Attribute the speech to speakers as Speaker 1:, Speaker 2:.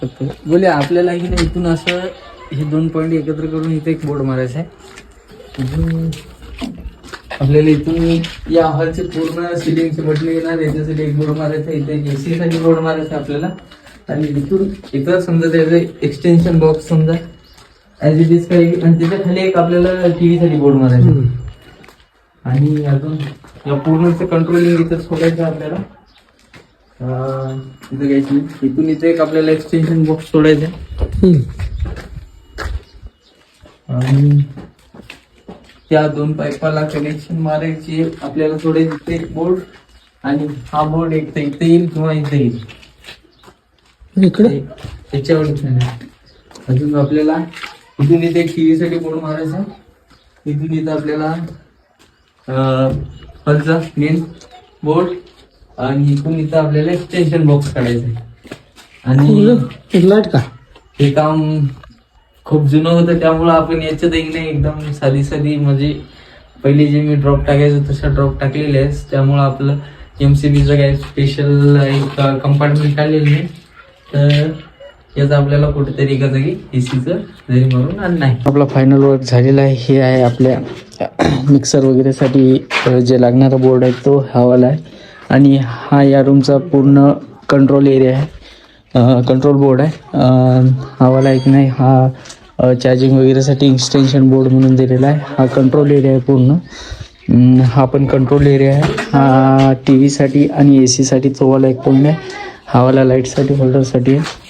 Speaker 1: शकतो. बोले आपल्याला की नाही इथून असं हे 2 पॉईंट एकत्र करून इथे एक बोर्ड मारायचा आहे. अजून आपल्याला इथून या हॉलचे पूर्ण सिलिंगचे बटणे येणार, याच्यासाठी एक बोर्ड मारायचा आहे. इथे एसी साठी बोर्ड मारायचा आहे आपल्याला. आणि इथून इथं समजा त्याचं एक्सटेन्शन बॉक्स समजा ऍज इट इज काही, आणि त्याच्या खाली एक आपल्याला टीव्ही साठी बोर्ड मारायचा आहे. आणि अजून या पूर्णचं कंट्रोलिंग इथं सोडायचं आपल्याला. इथं काहीच नाही. इथून इथे एक आपल्याला एक्सटेन्शन बॉक्स सोडायचा आहे. आणि त्या 2 पाईपाला कनेक्शन मारायचे आपल्याला सोडायचे एक बोर्ड. आणि हा बोर्ड एक तर इथे येईल किंवा इथे येईल, इकडे याच्यावर. अजून आपल्याला इथून इथे एक टीव्ही साठी बोर्ड मारायचा. इथून इथं आपल्याला हॉलचा मेन बोर्ड, आणि इथून इथं आपल्याला एक्सटेन्शन बॉक्स काढायचा आहे. आणि लाईट का हे काम खूप जुनं होतं, त्यामुळं आपण याच्यात नाही एकदम साधी म्हणजे पहिले जे मी ड्रॉप टाकायचो तसा ड्रॉप टाकलेले आहे. त्यामुळं आपलं MCBचं काही स्पेशल एक कंपार्टमेंट काढलेलं नाही. तर याचा आपल्याला कुठेतरी एका जागी एसीचं जरी मारून आणणं आहे. आपला फायनल वर्क झालेला आहे. हे आहे आपल्या मिक्सर वगैरेसाठी जे लागणारा बोर्ड आहे तो हवाला आहे. आणि हा या रूमचा पूर्ण कंट्रोल एरिया आहे, कंट्रोल बोर्ड आहे. हवाला एक नाही, हा चार्जिंग वगैरेसाठी एक्सटेन्शन बोर्ड म्हणून दिलेला आहे. हा कंट्रोल एरिया आहे पूर्ण. हा पण कंट्रोल एरिया आहे. हा TV साठी आणि AC साठी तो वाला एक पॉईंट आहे. हा वाला लाईटसाठी होल्डरसाठी आहे.